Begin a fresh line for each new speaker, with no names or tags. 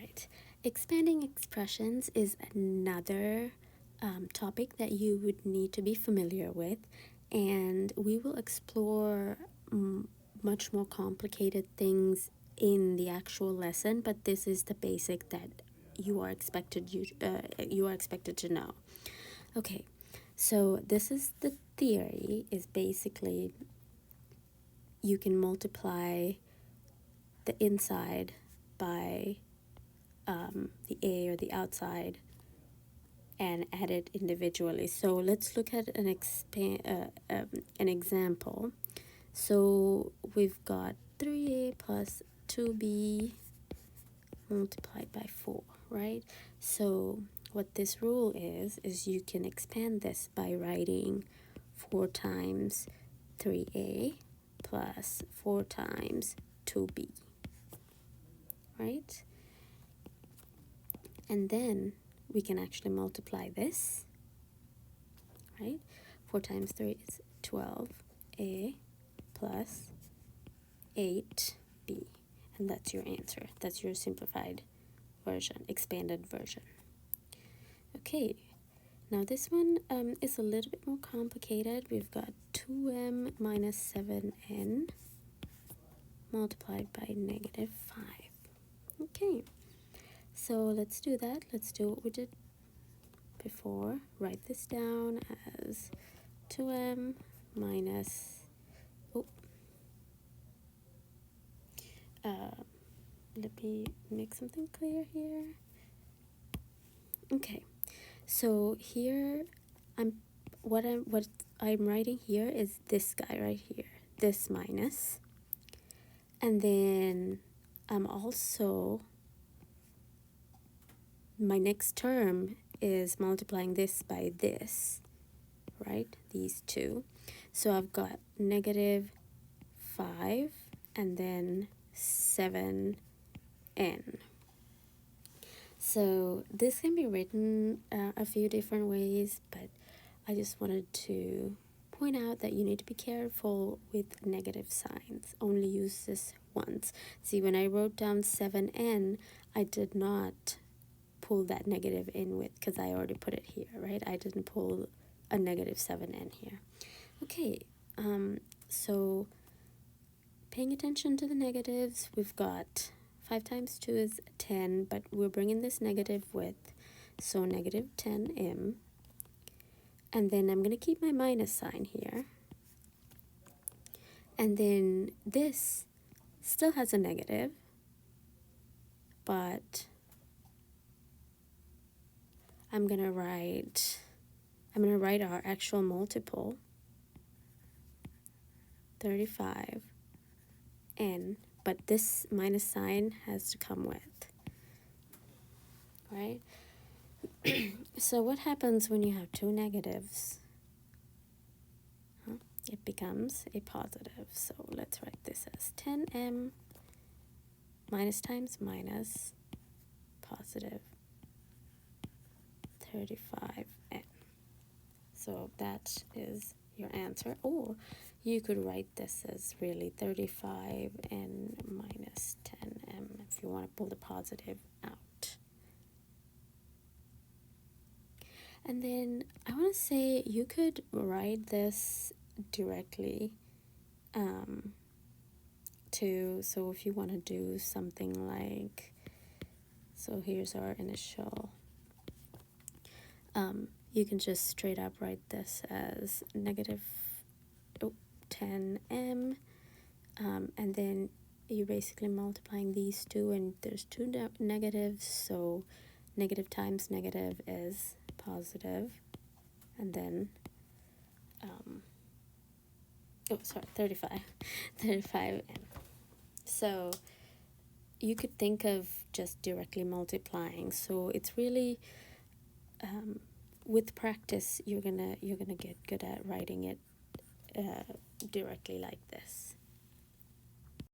right. Expanding expressions is another topic that you would need to be familiar with, and we will explore much more complicated things in the actual lesson, but this is the basic that you are expected to know. Okay, so this is the theory, is basically you can multiply the inside by the A or the outside and add it individually. So let's look at an example. So we've got 3A plus 2B multiplied by 4, right? So what this rule is you can expand this by writing 4 times 3A plus 4 times 2B, right? And then we can actually multiply this, right? 4 times 3 is 12A plus 8B. And that's your answer. That's your simplified version, expanded version. Okay, now this one is a little bit more complicated. We've got 2m minus 7n multiplied by negative 5. Okay, so let's do that. Let's do what we did before. Write this down as 2m minus, let me make something clear here. Okay, so here what I'm writing here is this guy right here, this minus, and then I'm also, my next term is multiplying this by this, right? These two. So I've got negative 5 and then 7n. So this can be written a few different ways, but I just wanted to point out that you need to be careful with negative signs. Only use this once. See, when I wrote down 7n, I did not pull that negative in with, because I already put it here, right? I didn't pull a negative 7n here. Okay, so paying attention to the negatives, we've got 5 times 2 is 10, but we're bringing this negative with, so negative 10m. And then I'm going to keep my minus sign here. And then this still has a negative, but I'm going to write our actual multiple, 35n, but this minus sign has to come with, right? So what happens when you have two negatives? It becomes a positive. So let's write this as 10m minus times minus positive 35n. So that is your answer. Or you could write this as really 35n minus 10m if you want to pull the positive out. And then I want to say you could write this directly too. So if you want to do something like, so here's our initial, you can just straight up write this as negative 10m, and then you're basically multiplying these two, and there's two negatives, so negative times negative is positive, and then 35n. So you could think of just directly multiplying. So it's really with practice you're gonna get good at writing it directly like this.